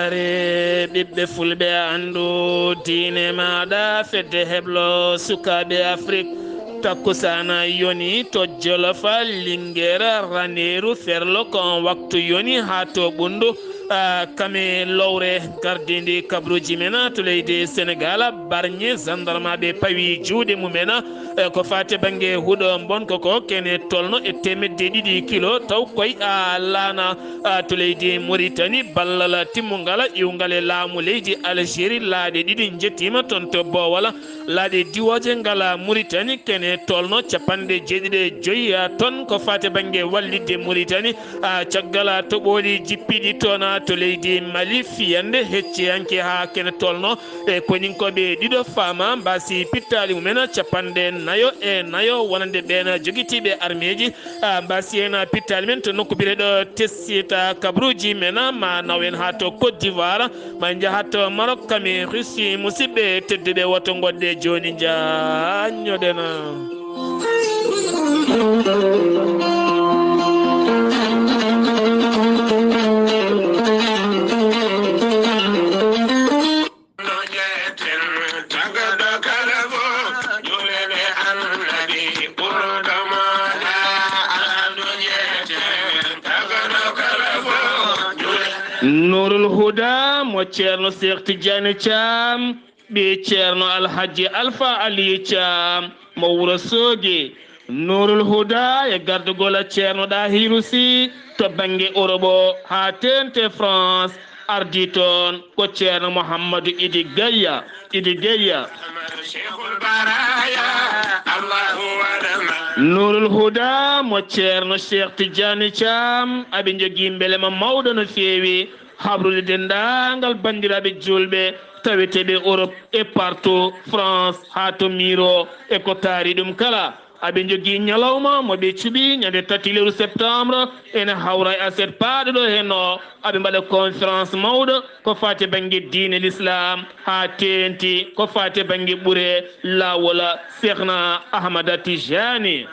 njeslaare ɓiɓɓe fulɓe andu diine maɗa fedde heblo sukaɓe afrique takkusana yoni to jolofa lingera raneru ferlo kon waktu yoni ha to ɓundu kame lowre gardidi kabruji mena to leydi sénégal barñe gendarme ɓe pawi juuɗe mumena ko fate banggue huuɗo bon koko kene tolno e temedde ɗiɗi kilo taw koy laana to leydi mauritanie ballal timmugal iwgal e laamu leydi algérie laaɗe ɗiɗi jettima toon to bowal laaɗe diwoje ngala mauritanie kene tolno capanɗe jeeɗiɗe joyyi tonnes ko fate banggue wallidde mauritanie caggal toɓoli jippiɗi toon to leydi mali fiyande hecciyanke ha kene tolno e koninkoɓe ɗiɗo fama mbasi pittali mumen capanɗe nayo wonande ɓen joguitiɓe armeji mbasi hen pittali men to nokku bireɗo tessita kabruji men ma nawen ha to côte d'ivoire ma jahat to maroc kami russie musidɓe tedduɓe woto godde joni jañoɗen Nurul Huda mo ceerno Cheikh Tidiane Thiam ɓe ceerno Alhaji Alpha Ali Thiam mo wuro Sogi Nurul Huda e gardugola ceerno Dahiru Sy to banggue Europe ha tente France ardi toon ko ceerno Mouhamadou Idi Gaya Nurul Huda mo ceerno Cheikh Tidiane Thiam aɓe jogui beelema mawɗo no feewi habrude dendagal bandiraɓe julɓe taweteɓe Europe et partout France ha to miro e ko taari ɗum kala aɓe jogui ñalawma moɓe cuuɓi ñande 3 lewru septembre ene hawra e aset paaɗo ɗo henno aɓe mbaɗa conférence mawɗo ko fate banggue diine l'islam ha tenti ko fate banggue ɓuure lawola Cheikhna Ahmada Tijani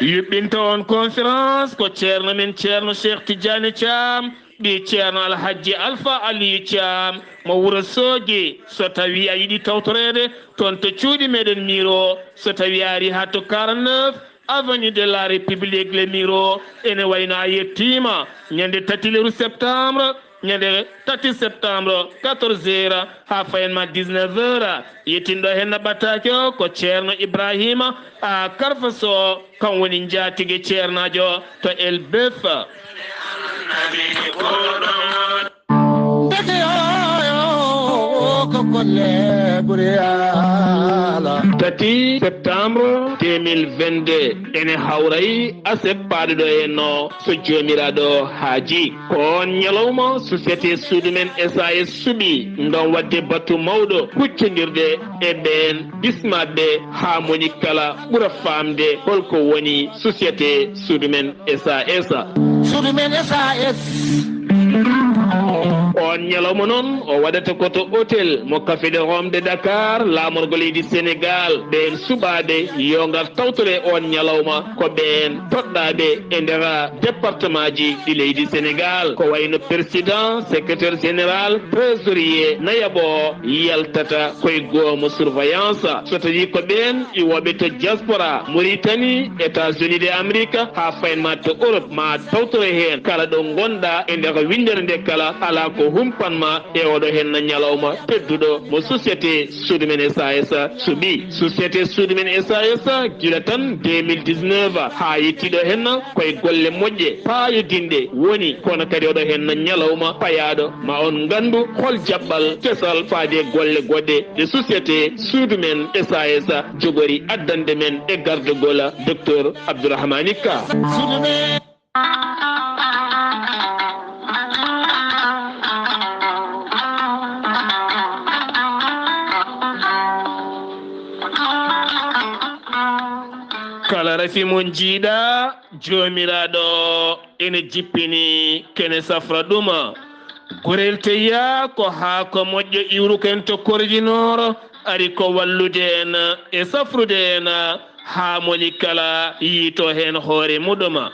yuɓɓinta on conférence ko ceerno men ceerno Cheikh Tidiane Thiam ɓi ceerno Alhaji Alpha Ali Thiam mo wuro Sogi so tawi a yiɗi tawtorede toon to cuuɗi meɗen miro so tawi a ari ha to 49 avenue de la république le miro ene wayno a yettima ñande 3 lewru septembre ñande 3 septembre 14 heures ha fayenma 19 heures yettinɗo hen naɓɓatake o ko ceerno Ibrahima a Karfa So kan woni jaatige ceernajo to Elbeuf tati septembre 2022 ene hawray asep paɗuɗo henno so jomiraɗo haaji ko ñalawma société suudu men SAS suuɓi ndon wadde battu mawɗo huccodirde e ɓen bismaɓe ha moni kala ɓuura famde holko woni société suudu men SAS on ñalawma noon o waɗata koto hôtel mo café de Rome de Dakar laamorgo leydi Sénégal ɓen suɓaɓe yo ngar tawtore on ñalawma ko ɓen toɗɗaɓe e nder département ji ɗi leydi Sénégal ko wayno président secrétaire général trésorier nayaɓo yaltata koye goomo surveillance so tawi ko ɓen iwoɓe to diaspora Mauritanie États-Unis de Amérique ha faynma to Europe ma tawtore hen kala ɗo gonɗa e nder windere nde kala ala ko humpanma e oɗo hen ñalawma tedduɗo mo société suudu men SAS suuɓi société suudu men SAS gila tan 2019 ha yettiɗo hen koye golle moƴƴe payodinɗe woni kono kadi oɗo hen ñalawma payaɗo ma on gandu hol jaɓɓal kesal faade golle goɗɗe de société suudu men SAS jogori addande men e gardugol docteur Abdourahmani Ka kala rafi mon jiiɗa jomiraɗo ene jippini kene safra ɗuma gorel teya ko ha ko moƴƴo iwruken to korjinoro ari ko wallude en e safrude en ha moni kala yiito hen hoore muɗuma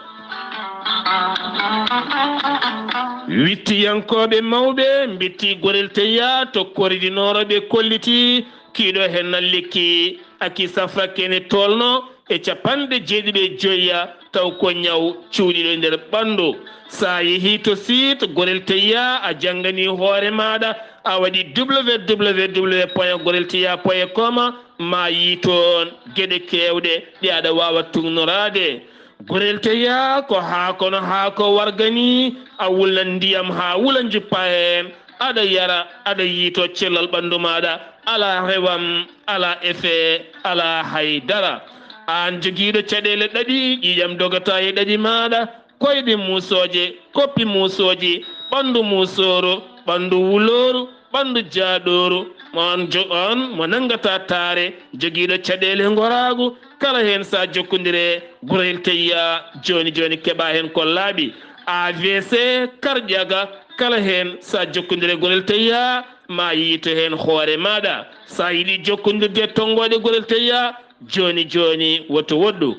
wittiyankoɓe mawɓe mbitti gorel teya to koridinoroɓe kolliti kiiɗo hen lekki aki safra kene tolno e capanɗe jeeɗiɗe joyya taw ko ñaw cuuɗiɗo nder ɓandu sa yeehi to site gorel teya a janggani hoore maɗa a waɗi www.gorelteya.com ma yi toon gueɗe kewɗe ɗi aɗa wawa tugnorade gorel teya ko haakono haako wargani a wulnan ndiyam ha wula juppa hen aɗa yara aɗa yiito cellal ɓandu maɗa ala rewam ala effet ala haydara an joguiɗo caɗele ɗaɗi ƴiƴam dogata e ɗaɗi maɗa koyɗe musoje koppi musoji ɓandu musoro ɓandu wuloru ɓandu jaaɗoru on mo nangata taare joguiɗo caɗele goragu kala hen sa jokkodire gorel teya joni joni keɓa hen ko laaɓi AVC karƴaga kala hen sa jokkodire gorel teya ma yiito hen hoore maɗa sa yiiɗi jokkodirde tongoɗe gorel teya joni joni woto woɗɗu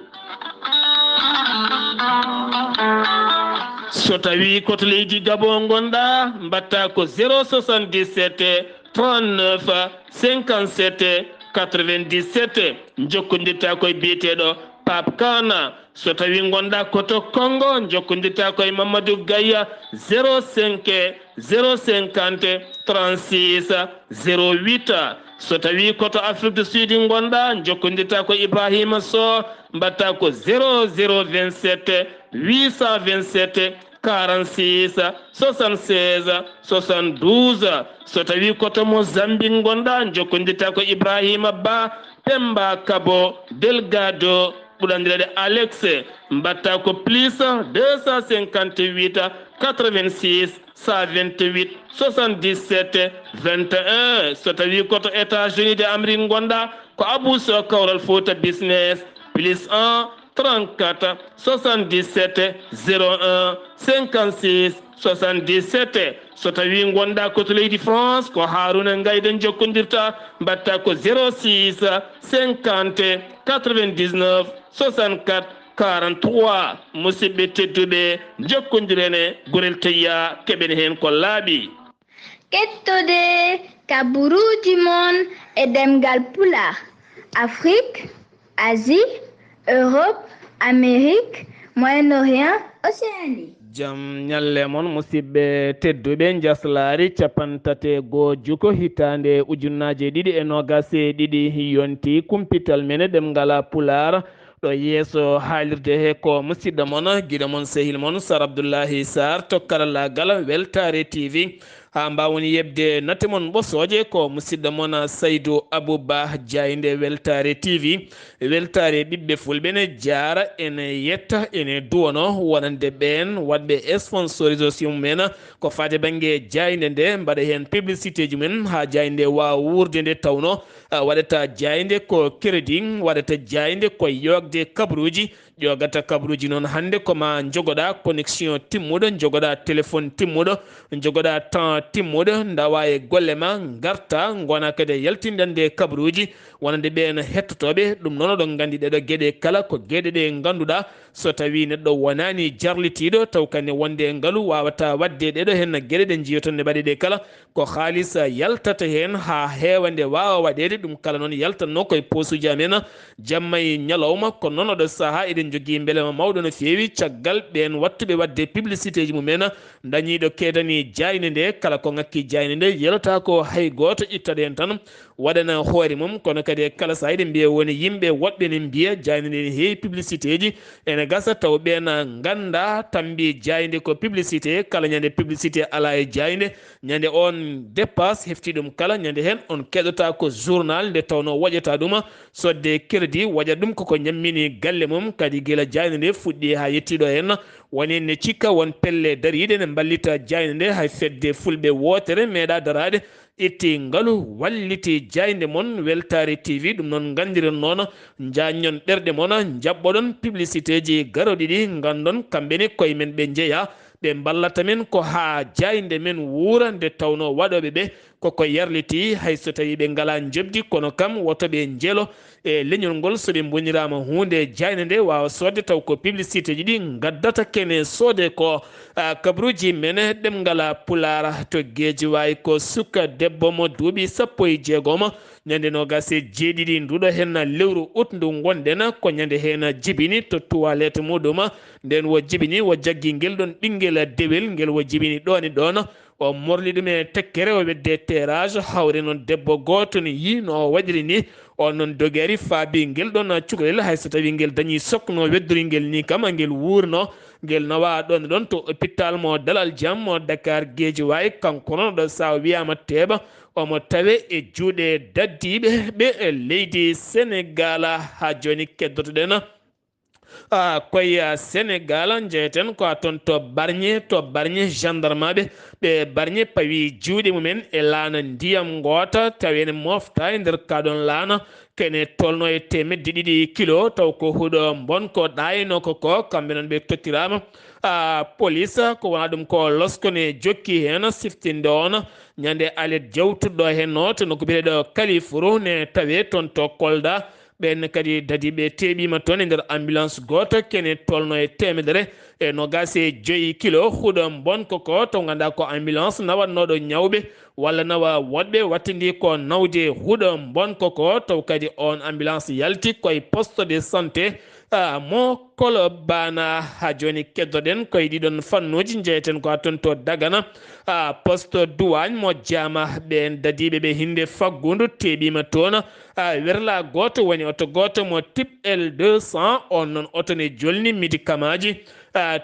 so tawi koto leydi Gabon gonɗa mbatta ko 077 39 57 97 jokkodirta koye biyeteɗo Pape Kana so tawi gonɗa koto Congo jokkodirta koye Mamadou Gaya 05 050 36 08 so tawi koto Afrique du Sud gonɗa jokkodirta ko Ibrahima Sow mbatta ko 0027 827 46 76 72 so tawi koto Mozambique gonɗa jokkodirta ko Ibrahima Ba Pemba Kabo Delgado ɓurandirede Alex mbatta ko plus 258 86 128 77 21 so tawi koto États-Unis de Amérique gonɗa ko Abou Sow Kawral Fouta Business plus 1 34 77 01 56 77 so tawi gonɗa koto leydi France ko Haruna Gayden jokkodirta mbatta ko 06 50 99 64 43 musidɓe tedduɓe jokkodirene gorel teya keɓen hen ko laaɓi kettode kaburuji mon e ɗemngal pulaar Afrique Asie Europe Amérique Moyen-Orient Océanie jam ñalle mon musidɓe tedduɓe njeslaare capantate goo juko hitande ujunnaje ɗiɗi e nogase ɗiɗi yonti kumpital mene ɗemngala pulaar ɗo yeeso haalirde he ko musidɗo mon guiɗo mon sehil mon Sar Abdullaahi Saar tokkarallagal Weltare TV ha mbawoni yebde natte mon ɓosoje ko musidɗo mon Saydou Abouba Diaynde Weltare TV weltare ɓiɓɓe fulɓe ne jaara ene yetta ene duwono wonande ɓen waɗɓe sponsorisation mumen ko fate banggue Diaynde nde mbaɗa hen publicité ji mumen ha Diaynde wawa wurde nde tawno waɗata Diaynde ko crédit waɗata Diaynde ko yogde kabruji ƴogata kabruji noon hande koma jogoɗa connexion timmuɗo jogoɗa téléphone timmuɗo jogoɗa temps timmuɗo dawa e golle ma garta gona kadi yaltindande kabruji wonande ɓen hettotoɓe ɗum noon oɗon gandi ɗeɗo gueɗe kala ko gueɗe ɗe ganduɗa so tawi neɗɗo wonani jarlitiɗo taw kane wonde e ngaalu wawata wadde ɗeɗo hen gueɗe ɗe jiyoton ne mbaɗe ɗe kala ko haalisa yaltata hen ha heewa nde wawa waɗede ɗum kala noon yaltanno koye posuji amen jamma e ñalawma kono noon oɗo saaha eɗen jogui beelema mawɗo no fewi caggal ɓen wattuɓe wadde publicité ji mumen dañiɗo kedani Diaynde nde kala ko ngakki Diaynde nde yelata ko hay goto ittaɗo hen tan waɗana hoore mum kono kadi kala sa eɗen mbiya woni yimɓe woɗɓe ne mbiya Diaynde nde ne heewi publicité ji ene gasa taw ɓen ganda tambi Diaynde ko publicité kala ñande publicité ala e Diaynde ñande on dépasse hefti ɗum kala ñande hen on keɗota ko journal nde tawno waƴata ɗum sodde crédit waɗa ɗum koko ñammini galle mum kadi guila Diaynde nde fuɗɗi ha yettiɗo hen woni ne cikka won pelle dariɗe ne ballita Diaynde nde hay fedde fulɓe wotere meeɗa darade itti ngaalu walliti Diaynde mon Weltare TV ɗum noon gandiren noon jaññon ɗerɗe mon jabɓoɗon publicité ji garoɗi ɗi gandon kamɓene koye men ɓe jeeya ɓe ballata men ko ha Diaynde men wuura nde tawno waɗoɓe ɓe koko yarliti hay so tawi ɓe ngala jobdi kono kam woto ɓe jeelo e leñol ngol so ɓe bonirama hunde jayne nde wawa sodde taw ko publicité ji ɗi gaddata kene soode ko kabruji mene ɗemngal pulaar to gueji wawi ko suka debbo mo duuɓi 16 ñande nogas e jeeɗiɗi nduɗo hen lewru août ndu gonɗen ko ñande hen jibini to toilette muɗum nden wo jibini wo jaggi ngel ɗon ɓinguel dewel ngel wo jibini ɗon e ɗon o morli ɗum e tekkere o wedde terrage hawre noon debbo goto ne yi no waɗiri ni on noon dogari faabi ngel ɗon cukalel hayso tawi ngel dañi sokno weddori ngel ni kam ngel wurno ngel nawa ɗon to hôpital mo Dalal Jam mo Dakar gueji wayi kanko noon ɗo sa wiyama teeɓa omo tawe e juuɗe daddiɓe ɓe e leydi Sénégal ha joni keddotoɗen koye Sénégal jeeyeten ko toon to Bargny gendarme ɓe Bargny pawi juuɗe mumen e laana ndiyam goota tawene mofta e nder kaɗon laana kene tolno e 200 kilo taw ko huuɗo bonko ɗayno koko kamɓe noon ɓe tottirama police ko wona ɗum ko loskone jokki hen siftinde on ñande alet jawtuɗo hen noto noko biyeɗo Kalifuru ne tawe toon to Kolda ɓen kadi dadi ɓe teeɓima toon e nder ambulance goto kene tolno e 125 kilo huuɗo bonko ko taw ganduɗa ko ambulance nawatnoɗo ñawɓe walla nawa woɗɓe wattidi ko nawde huuɗo bonko ko taw kadi on ambulance yalti koye poste de santé mo Kolobana ha joni keddoɗen koye ɗiɗon fannuji jeeyeten ko toon to Dagana poste douane mo Diama ɓen dadiɓe ɓe hinde faggudu teeɓima toon werla goto woni oto goto mo type L200 on noon oto ne jolni médicament ji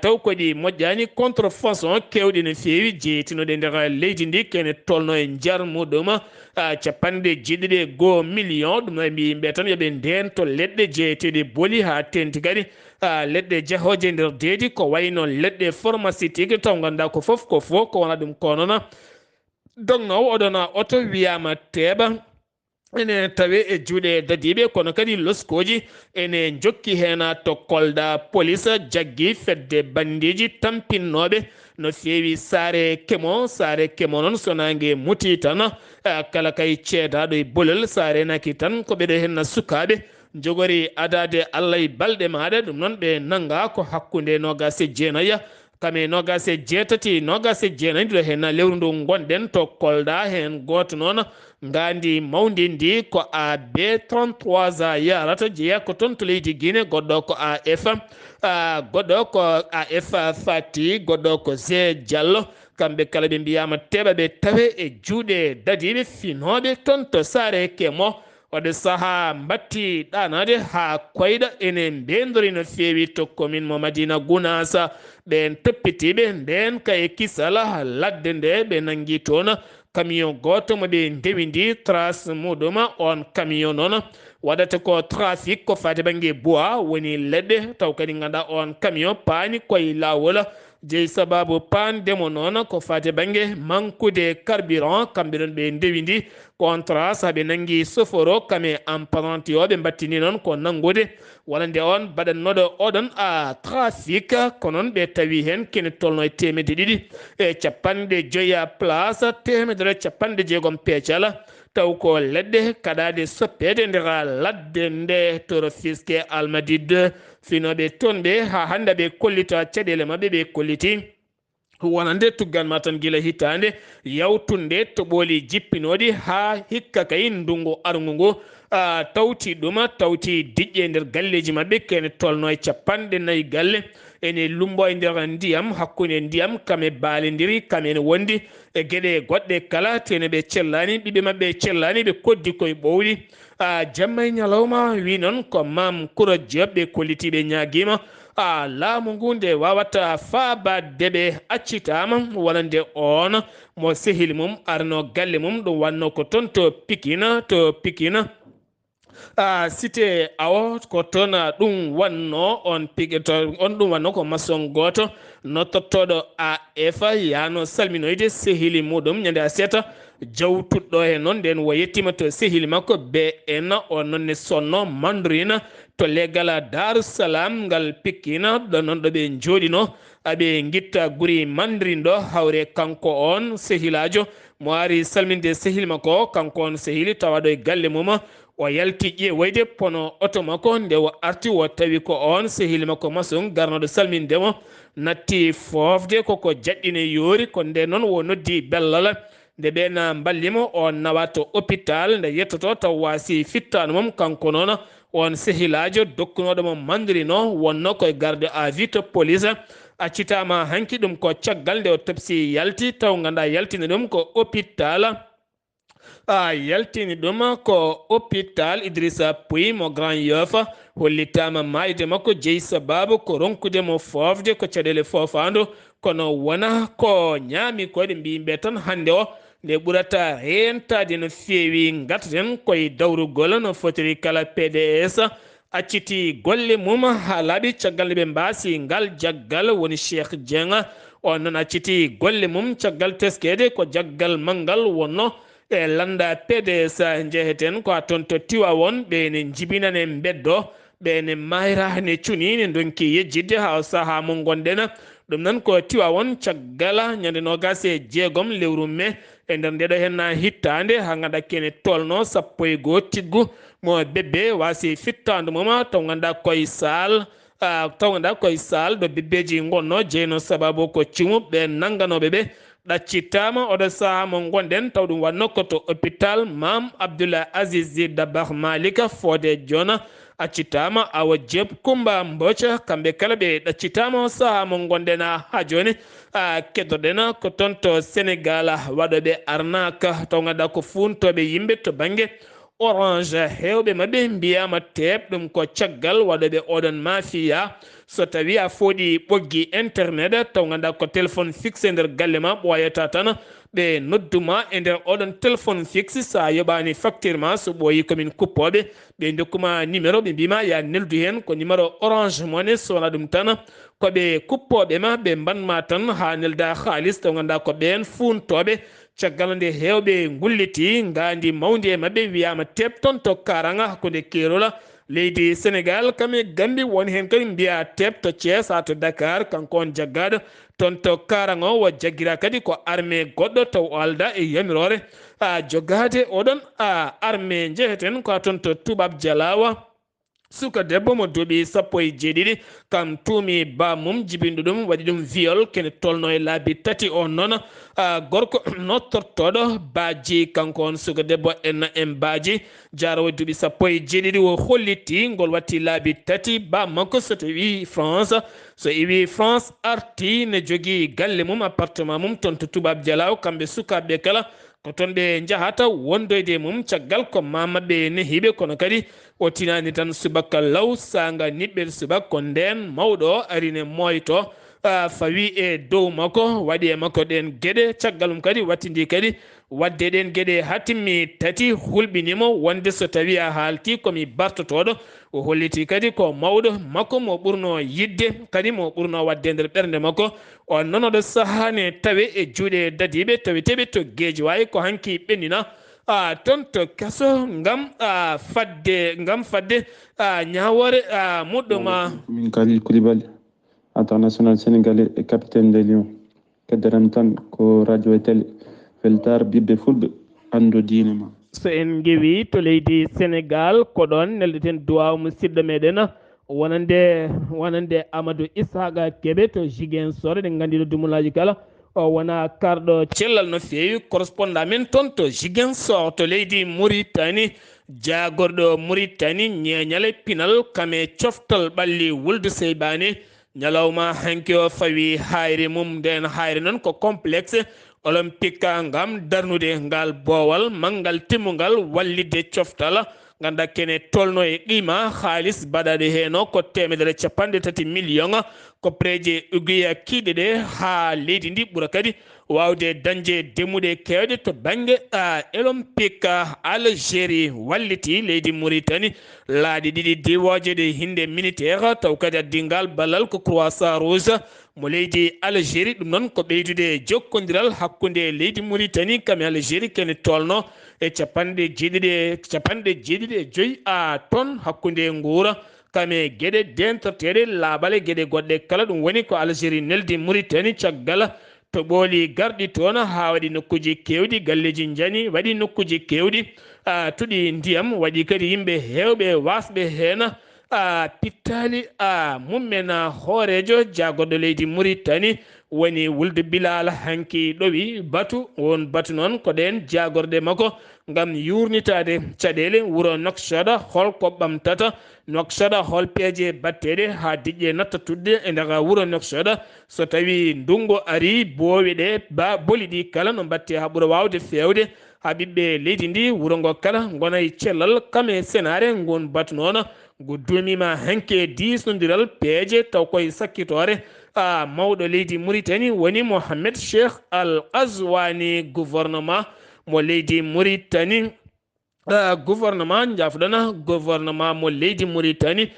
taw koɗi moƴƴani contrefaçon kewɗi no fewi jeeytinoɗe nder leydi ndi kene tolno e jar muɗum 51 million ɗum no mbi yimɓe tan yooɓe nden to leɗɗe jeeyeteɗe booli ha tenti kadi leɗɗe jahoje nder deedi ko wayno leɗɗe pharmaceutique taw ganduɗa ko foof ko wona ɗum ko noon dognowo oɗon oto wiyama teeɓa ene tawe e juuɗe dadiɓe kono kadi loskoji ene jokki hen to Kolda police jaggi fedde bandiji tampinnoɓe no fewi saare kemo noon so nangue muti tan kala kay ceedaɗo e bolol saare naki tan ko ɓeɗo hen sukaɓe jogori adade Allah e balɗe maɗa ɗum noon ɓe nanga ko hakkude 29 kame 27 ɗo hen lewru ndu gonɗen to Kolda hen goto noon ngandi mawdi ndi ko AB 33 yarata jeeya ko toon to leydi Guinée goɗɗo ko AF goɗɗo ko AF Fati goɗɗo ko G Diallo kamɓe kala ɓe mbiyama teɓa ɓe tawe e juuɗe dadiɓe finoɓe toon to saare kemo oɗo saaha mbatti ɗanade ha koyɗa ene mbendori no fewi to commune mo Madina Gounass ɓen toppitiɓe nden kaye kisal ladde nde ɓe nangi toon camion goto mo ɓe ndewidi trace muɗum on camion noon waɗata ko trafic ko fati banggue bois woni leɗɗe taw kadi ganduɗa on camion paani koye lawol jeeyi sababu pandemo noon ko fati banggue manquede carburant kamɓe ɗon ɓe ndewidi contrat saaɓe nangui soforo kame apprenti o ɓe battini noon ko nangude walla nde on baɗannoɗo oɗon trafic ko noon ɓe tawi hen kene tolno e 250 place 160 peecal taw ko leɗɗe kaɗade soppede nder ladde nde toro fiske Almadi 2 finoɓe toon ɓe ha hande ɓe kollita caɗele mabɓe ɓe kolliti wonande tugganma tan guila hitande yawtunde to ɓooli jippinoɗi ha hikka kay ndungu argu ngu tawti ɗum tawti diƴƴe nder galleji mabɓe kene tolno e 40 galle ene lumbo e nder ndiyam hakkude ndiyam kame baalidiri kamene wondi e gueɗe goɗɗe kala tene ɓe cellani ɓiɓe mabɓe cellani ɓe koddi koye ɓowli jamma e ñalawma wi noon ko mam Koura Diop ɓe kollitiɓe ñaguima laamu ngu nde wawata faabade ɓe accitama wonande on mo sehili mum arno galle mum ɗum wanno ko toon to Pikine cité awo ko toon ɗum wanno on pigeto on ɗum wanno ko maçon goto nottotoɗo AF yano salminoyde sehili muɗum ñande a seeta jawtuɗɗo he noon nden wo yettima to sehili makko BN o nonne sonno mandrina to leggal Darussalam ngal pikkina ɗo noon ɗo ɓe jooɗino aɓe guitta guri mandrin ɗo hawre kanko on sehilajo mo ari salminde sehil makko kanko on sehili tawaɗo e galle mum o yalti ƴeewoyde pono oto makko nde o arti o tawi ko on sehil makko maçon garnoɗo salmindemo natti fofde koko jaɗɗine yoori ko nde noon wo noddi bellal nde ɓen ballimo o nawa to hôpital nde yettoto taw wasi fittano mum kanko noon on sehilajo dokkunoɗo mo mandirino wonno koye garde à vue to police accitama hanki ɗum ko caggal nde o tepsi yalti taw ganduɗa yaltini ɗum ko hôpital yaltini ɗum ko hôpital Idrissa Pouye mo Grand Yoff hollitama mayde makko jeeyi sababu ko ronkude mo fofde ko caɗele fofandu kono wona ko ñaami koɗe mbiyimɓe tan hande o nde ɓurata rentade no feewi gataten koye dawrugol no fotiri kala PDS acciti golle mum ha laaɓi caggal nde ɓe mbasi ngal jaggal woni Cheikh Dieng on noon acciti golle mum caggal teskede ko jaggal manggal wonno e landa PDS jeheten ko toon to Tiwawon ɓene jibinane beddo ɓene mayra ne cuni ne donki yejjidde ha saaha mo gonɗen ɗum noon ko Tiwawon caggal ñande nogas e jeegom lewru mai e nder ndeɗo hen hittande ha ganduɗa kene tolno sappo e goho tiggu mo bebbe wasi fittandu mum taw ganduɗa koye sal taw ganduɗa koye sal ɗo bebbeji gonno jeyno sababu ko cimu ɓe nangganoɓe ɓe ɗaccitama oɗo saaha mo gonɗen taw ɗum wanno koto hôpital Mam Abdullaahi Dabakh Malika Fodé Jona accitama Awa Diop Kumba Mboca kamɓe kala ɓe ɗaccitama saaha mo gonɗen ha joni keddoɗen ko toon to Sénégal waɗoɓe arnaque taw ganduɗa ko funtoɓe yimɓe to banggue Orange hewɓe mabɓe mbiyama teeb ɗum ko caggal waɗoɓe oɗon mafiya so tawi a fooɗi ɓoggi internet taw ganduɗa ko téléphone fixe e nder galle ma ɓoyata tan ɓe nodduma e nder oɗon téléphone fixe sa yoɓani facture ma so ɓooyi komin kuppoɓe ɓe dokkuma numéro ɓe mbima ya neldu hen ko numéro Orange Money sowona ɗum tan koɓe kuppoɓe ma ɓe mbanma tan ha nelda halis taw ganduɗa ko ɓen funtoɓe caggal nde hewɓe gulliti gandi mawdi e mabɓe wiyama teb ton to Karanga hakkude Kerola leydi Sénégal kame Gambie woni hen kadi mbiya teb to Thiès ha to Dakar kanko on jaggaɗo ton to Karanga o jaggira kadi ko armée goɗɗo taw o alda e yamirore jogade oɗon armée jeheten ko ton to Toubab Dialawa suka debbo mo duuɓi sappo e jeeɗiɗi kam tuumi ba mum jibinɗo ɗum waɗi ɗum viol kene tolno e laabi tati on noon gorko nottortoɗo baaji kanko on suka debbo en baaji jarowo duuɓi sappo e jeeɗiɗi o holliti ngol watti laabi tati ba makko so tawi France so iwi France arti ne jogui galle mum appartement mum toon to Toubab Dialaw kamɓe sukaɓe kala ko toon ɓe jahata wondoyde mum caggal ko mamaɓe nehiɓe kono kadi o tinani tan subaka law saga niɓɓel subak ko nden mawɗo arine moyto fawi e dow makko waɗi e makko ɗen gueɗe caggal mum kadi wattidi kadi wadde ɗen gueɗe ha timmi tati hulɓinimo wonde so tawi a haalti komi bartotoɗo o holliti kadi ko mawɗo makko mo ɓurno yidde kadi mo ɓurno wadde nder ɓernde makko on noon oɗo sahane tawe e juuɗe dadiɓe taweteɓe to gueji wawi ko hanki ɓennina toon to kaso ngam fadde ñawore muɗɗuma min Khalil Koulibaly international sénégalais et capitaine des Lions keddaram tan ko radio e télé feltar ɓiɓɓe fulɓe andu diine ma so en gewi to leydi Sénégal ko ɗon nelɗeten duwaw musidɗo meɗen wonande Amadou Ishaqa Kébé to Ziguinchor ɗen gandi ɗo dumulaji kala o wona karɗo cellal no fewi correspondant men toon to Ziguinchor to leydi Mauritanie jagorɗo Mauritanie ñeñale pinal kame coftal ɓalli wulde seybane ñalawma hanki o fawi hayre mum nden hayre noon ko complexe olympique ngam darnude ngal boowal manggal timmugal wallidde coftal ganda kene tolno e qima haalis baɗaɗe heno ko 330 million ko preje ugiya kidede ha leydi ndi ɓura kadi wawde dañde demude kewde to bange olympique Algérie walliti leydi Mauritanie laaɗi ɗiɗi diwoje de hinde militaire taw kadi addingal ballal ko croissant rouge mo leydi Algérie ɗum noon ko ɓeydude jokkodiral hakkude leydi Mauritanie kame Algérie kene tolno e capanɗe jeeɗiɗi e joyyi ton hakkude nguura kame gueɗe dentoteɗe laaɓale gueɗe goɗɗe kala ɗum woni ko Algérie neldi Mauritanie caggal to ɓooli garɗi toon ha waɗi nokkuji kewɗi galleji jani waɗi nokkuji kewɗi tuɗi ndiyam waɗi kadi yimɓe hewɓe wasɓe hen pittali mummen hoorejo jagoɗɗo leydi Mauritanie woni wulde Bilal hanki ɗowi batu won batu noon ko ɗen jagorde makko gam yurnitade caɗele wuro Nouakchott holko ɓamtata Nouakchott hol peeje batteɗe ha diƴƴe natta tudde e nder wuro Nouakchott so tawi ndungu ari boowi ɗe boli ɗi kala no batte ha ɓuura wawde fewde ha ɓiɓɓe leydi ndi wuro ngo kala gona e cellal kame senare gon batu noon go dumima hanke disnodiral peeje taw koye sakkitore mawɗo leydi Mauritanie woni Mohamed Cheikh Al Ghazouani gouvernement mo leydi Mauritanie gouvernement jafɗana gouvernement mo leydi Mauritanie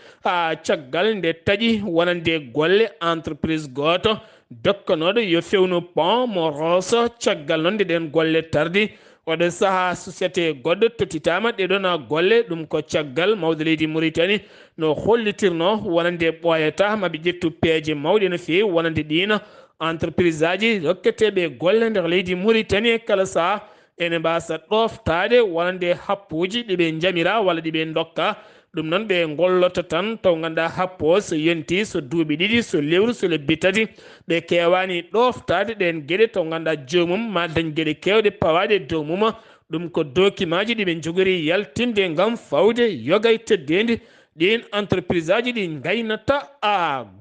caggal nde taƴi wonande golle entreprise goto dokkanoɗo yo fewnu pont mo Rosso caggal noon nde ɗen golle tardi oɗo saaha société goɗɗo tottitama ɗeɗon golle ɗum ko caggal mawde leydi Mauritanie no hollitirno wonande ɓoyata maɓe ƴettu peeje mawɗe no fewi wonande ɗina entreprise aji rokketeɓe golle nder leydi Mauritanie kala saaha ene mbasa ɗoftade wonande happuji ɗiɓe jamira walla ɗiɓe dokka ɗum noon ɓe golloto tan taw ganduɗa happo so yonti so duuɓi ɗiɗi so lewru so lebbi tati ɓe kewani ɗoftade ɗen gueɗe taw ganduɗa jomum ma dañ gueɗe kewɗe pawaɗe dow mum ɗum ko document ji ɗiɓe jogori yaltinde gam fawde yogay teddedi ɗin entreprise aji ɗi gaynata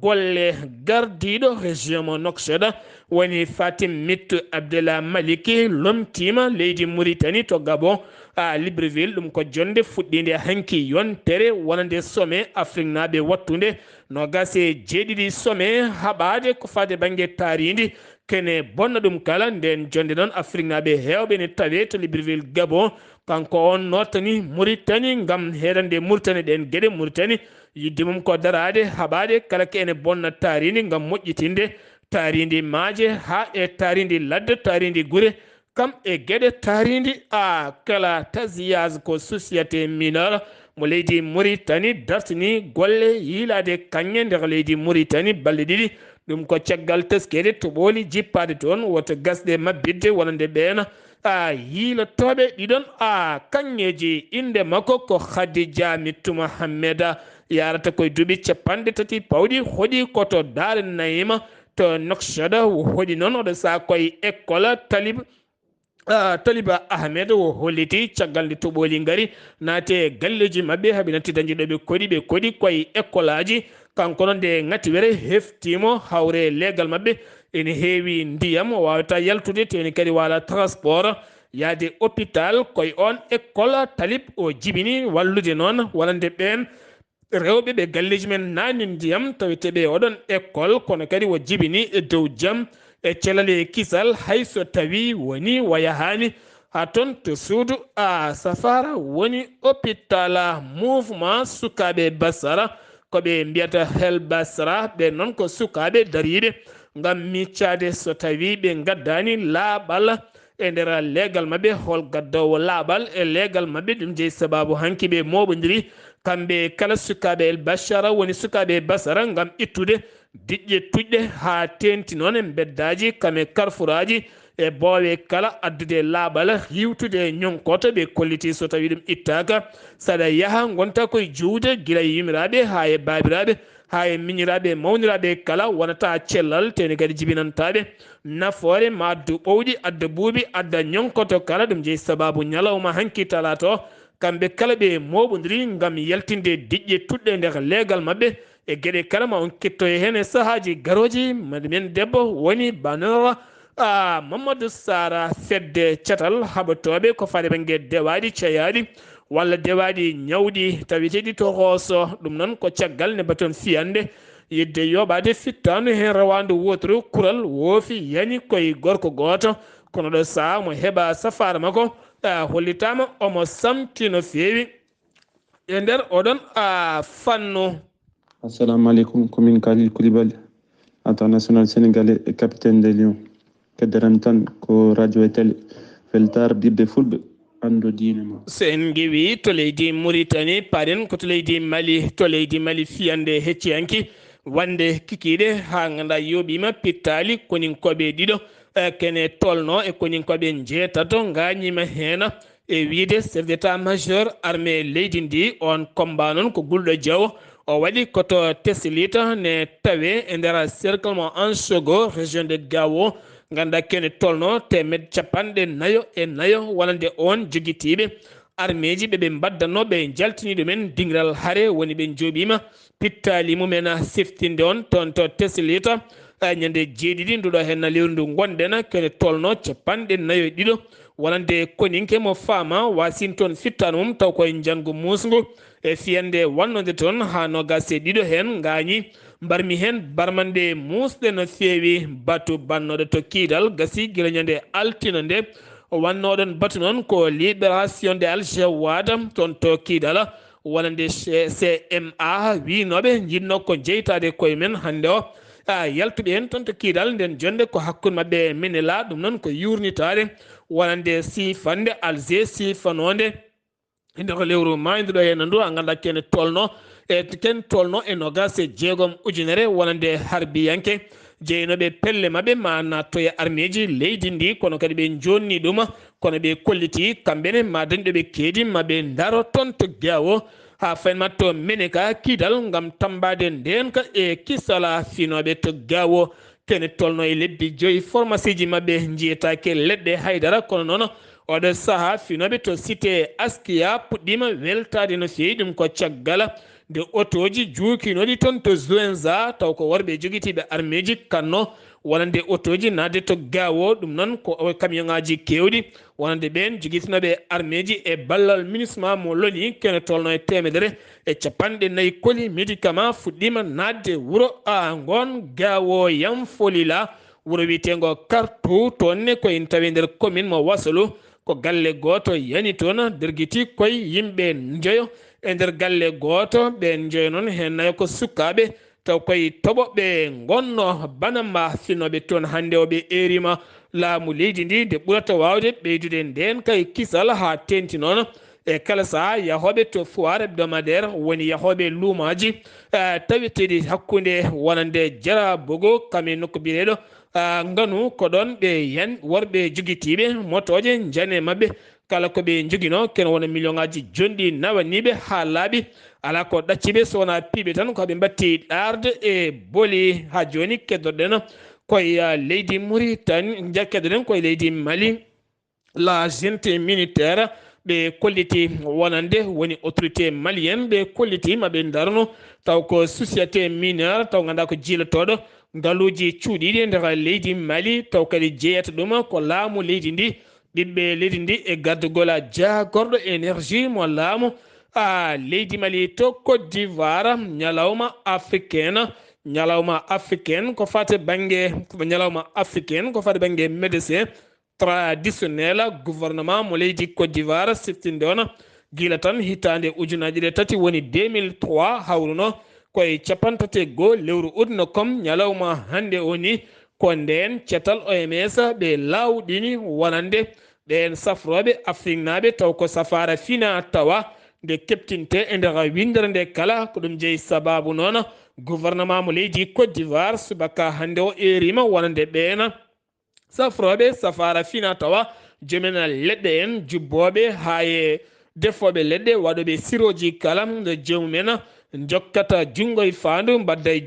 golle gardiɗo région mo Nouakchott woni Fatim Mit Abdallah Maliki lomtima leydi Mauritanie to Gabon Libreville ɗum ko jonde fuɗɗinde hanki yontere wonande sommet Afrique naaɓe wattude no gase jeeɗiɗi sommet haɓade ko fade banggue taaridi kene bonna ɗum kala nden jonde noon Afrique naaɓe hewɓe ne tawe to Libreville Gabon kanko on nottani Mauritanie gam heɗande Mauritanie ɗen gueɗe Mauritanie yidde mum ko darade haɓade kala ke ene bonna taaridi gam moƴƴitinde taaridi maaje ha e taaridi ladde taaridi guure kam e gueɗe taaridi kala tasiyage ko société mineur mo leydi Mauritanie dartini golle yiilade kanŋe nder leydi Mauritanie balɗe ɗiɗi ɗum ko caggal teskede to ɓooli jippade toon woto gasɗe mabbidde wonande ɓeena yiilotoɓe ɗiɗon kanŋeji inde makko ko Khadija Mittu Mohammeda yarata koye duuɓi capanɗe tati pawɗi hoɗi koto Dar Naima to Nouakchott hoɗi noon oɗo saa koye école Taliba Ahmed o holliti caggal nde toɓoli ngari naate galleji mabɓe haaɓe natti dañde ɗoɓe koɗi koye école aji kanko noon nde ngati were heftimo hawre leegal mabɓe ene heewi ndiyam o wawata yaltude te ene kadi wala transport yaade hôpital koye on école talib o jibini wallude noon wonande ɓen rewɓe ɓe galleji men nani ndiyam taweteɓe oɗon école kono kadi o jibini e dow jaam e celale kisal hayso tawi woni wayahani ha toon to suudu safara woni hôpital mouvement sukaɓe Basara koɓe mbiyata hel Basra ɓe noon ko sukaɓe dariɓe gam miccade so tawi ɓe gaddani laaɓal e nder leegal mabɓe hol gaddowo laaɓal e leegal mabɓe ɗum jeeyi sababu hanki ɓe moɓodiri kamɓe kala sukaɓe el Bachara woni sukaɓe Basara gam ittude diƴƴe tuƴɗe ha tenti noon e beddaji kame carrefour aji e boowe kala addude laaɓal hiwtude ñonkoto ɓe kolliti so tawi ɗum ittaka saɗa yaaha gonta koye juude guila e yumiraɓe ha e babiraɓe ha e miñiraɓe mawniraɓe kala wonata cellal tene kadi jibinantaɓe nafoore ma addu ɓowɗi adda buuɓi adda ñonkoto kala ɗum jeeyi sababu ñalawma hanki talata o kamɓe kala ɓe moɓodiri gam yaltinde diƴƴe tuɗɗe nder leegal mabɓe e gueɗe kala ma on kettoye hen e saahaji garoji men debbo woni banora Mamadou Sara fedde catal haɓatoɓe ko fade banggue dewaɗi cayaɗi walla dewaɗi ñawɗi tawiteɗi to Rosso ɗum noon ko caggal ne baton fiyande yidde yoɓade fittanu hen rawandu wotru kural woofi yani koye gorko goto kono ɗo saha mo heɓa safara makko hollitama omo samti no fewi e nder oɗon fannu. Assalamu alaikum, komin Khalil Koulibaly, international sénégalais et capitaine des Lions. Keddaram tan ko radio e télé feltar ɓiɓɓe fulɓe ando diine ma. So en giwi to leydi Mauritanie paɗen ko to leydi Mali fiyande hecciyanki wande kikiɗe ha ganduɗa yoɓima pittali konin koɓe ɗiɗo kene tolno e konin koɓe jeetato gañima hen e wiide chef d'état majeur armée leydi ndi on combat noon ko Gulɗo Diaw o waɗi koto teslita ne tawe e nder cercle mo Ansogo région de Gao ganduɗa kene tolno temed capanɗe nayo wonande on joguitiɓe armée ji ɓeɓe mbaddannoɓe jaltini ɗumen dingiral haare woni ɓe jooɓima pittali mumen siftinde on toon to teslita ñande jeeɗiɗi nduɗo hen lewru ndu gonɗen kene tolno capanɗe nayo e ɗiɗo wonande koninke mo faama wasin toon fittano mum taw koye janggo musgo e fiyande wannode toon ha nogas e ɗiɗo hen gañi mbarmi hen barmanɗe musɗe no fewi batu bannoɗo to kiidal gasi guila ñande altino nde wannoɗon batu noon ko libération de Al-Jawad toon to kiidal wonande CMA winoɓe jinno ko jeytade koye men hande o yaltuɓe hen toon to kiidal nden jonde ko hakkude mabɓe Minela ɗum noon ko yurnitade wonande sifande Alger sifanode nder lewru mayduɗo hen ndu a ganduɗa kene tolno e nogas e jeegom ujunere wonande harbiyanke jeynoɓe pelle mabɓe ma nattoye armée ji leydi ndi kono kadi ɓe jonni ɗum kono ɓe kolliti kamɓene ma dañɗoɓe keedi maɓe daro toon to Gao ha faynmatto Meneka kiidal gam tambade ndenka e kisala finoɓe to Gao kene tolno e lebbi 5 pharmacie ji mabɓe jiyetake leɗɗe haydara kono noon oɗo saaha finoɓe to cité Askia puɗɗima weltade no fewi ɗum ko caggal de otoji juukinoɗi toon to Zouenza taw ko worɓe joguitiɓe armée ji kanno wonande otoji nadde to Gao ɗum noon ko camion ngaji kewɗi wonande ɓen joguitinoɓe armée ji e ballal ministre mo loni kene tolno e temedere e capanɗe nayyi koli médicament fuɗɗima nadde wuuro gon Gao Yamfolila wuuro wiyetego Kartou toonne koye tawi nder commune mo Wassalu ko galle goto yani toon derguiti koye yimɓe jeeyo e nder galle goto ɓe jeeyo noon hen nayo ko sukaɓe taw koye toɓoɓe gonno banamba finoɓe toon hande o ɓe erima laamu leydi ndi nde ɓurata wawde ɓeydude nden kay kisal ha tenti noon e kala saaha yahoɓe to foire hebdomadaire woni yahoɓe luumaji taweteɗi hakkude wonande Jara Bogo kame nokko bireɗo nganu ko ɗon ɓe yan worɓe joguitiɓe motoje jane mabɓe kala ko ɓe joguino ken wona million ngaji jonɗi nawaniɓe ha laaɓi ala ko ɗacciɓe sowona piiɓe tan koɓe batti ɗarde e booli ha joni keddoɗen koye leydi Mauritanie keddoɗen koye leydi Mali la junte militaire ɓe kolliti wonande woni autorité malienne ɓe kolliti maɓe darno taw ko société minière taw ganduɗa ko jiilatoɗo ngaluji cuuɗiɗi nder leydi Mali taw kadi jeeyata ɗum ko laamu leydi ndi ɓiɓɓe leydi ndi e gardugola jagorɗo énergie mo laamu leydi Mali to Côte d'Ivoire ñalawma africaine ko fate banggue médecin traditionnel gouvernement mo leydi Côte d'Ivoire siftinde on guila tan hitande ujunaji ɗe tati woni 2003 hawruno koye capantati go lewru udno kom ñalawma hande oni ko nden cetal OMS ɓe lawɗini wonande ɓen safroɓe Afrique naɓe taw ko safara fina tawa nde keptinte e nder windere nde kala ko ɗum jeeyi sababu noon gouvernement mo leydi Côte d'Ivoire subaka hande o erima wonande ɓen safroɓe safara fina tawa jomen leɗɗe en jubboɓe haye defoɓe leɗɗe waɗoɓe siroji kala nde jomumen jokkata jungo e fandu mbadda e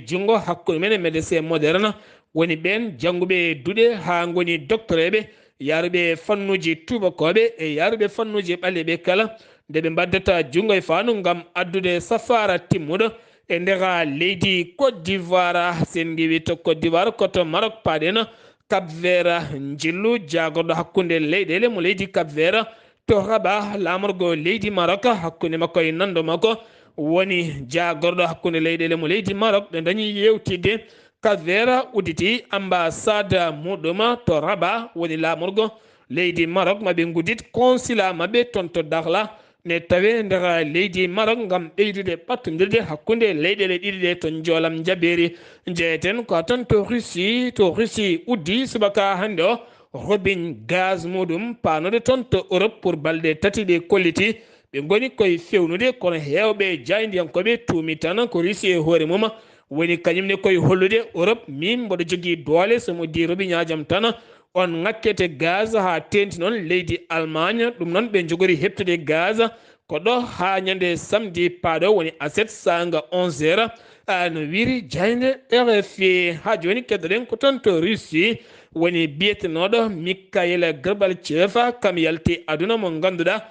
jungo hakkude men e médecin moderne woni ɓen jangguɓe duuɗe ha goni doctoreɓe yaruɓe fannuji tubakoɓe e yaruɓe fannuji ɓaleɓe kala nde ɓe mbaddata jungo e fandu gam addude safara timmuɗo e nder leydi Côte d'Ivoire sen giwi to Côte d'Ivoire koto Maroc paɗen Cap Vert jillu jagorɗo hakkude leyɗele mo leydi Cap Vert to Rabat lamorgo leydi Maroc hakkude makko e nando makko woni jagorɗo hakkunde leyɗele mo leydi Maroc ɗe dañi yewtidde kadera udditi ambassade muɗum to Rabat woni lamorgo leydi Maroc maɓe guddit consulat maɓɓe toon to Dakhla ne tawe nder leydi Maroc gam ɓeydude ɓattodirde hakkunde leyɗele ɗiɗi ɗe to joolam jaɓeri jeeyeten ko tan to Russie uddi subaka hande o robin gaz muɗum panude toon to Europe pour balɗe tati ɗe kolliti ɓe goni koye fewnude kono hewɓe jaydiyankoɓe tuumi tan ko Russie e hoore mum woni kañumne koye hollude Europe min mboɗo jogui doole somo di robiñajam tan on ŋakkete gaz ha tenti noon leydi Allemagne ɗum noon ɓe jogori heptude gaz ko ɗo ha ñande samedi paaɗo woni aset sanga 11 heures no wiiri jayde RFI ha joni keddoɗen ko tan to Russie woni biyetenoɗo Mikhail Gorbatchev kam yalti aduna mo ganduɗa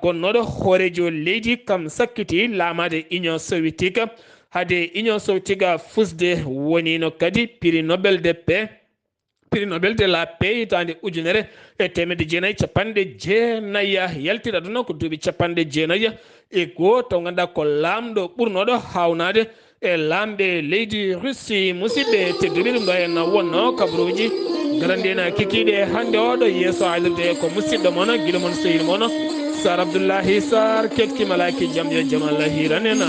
gonnoɗo hoorejo leydi kam sakkiti laamade Union soviétique hade Union soviétique fusde woni no kadi prix Nobel de paix prix Nobel de la paix hitande 1990 yaltiɗa aduna ko duuɓi 90 to ganduɗa ko lamɗo ɓurnoɗo hawnade e lamɓe leydi Russie musidɓe tedduɓe ɗum ɗo en wonno kabaruji garandina kikiɗe hande oɗo yeeso haalirde ko musidɗo moon guila moon sehil moon Sar Abdullaahi Saar ketki malaki jam yo jaam Allah hiranena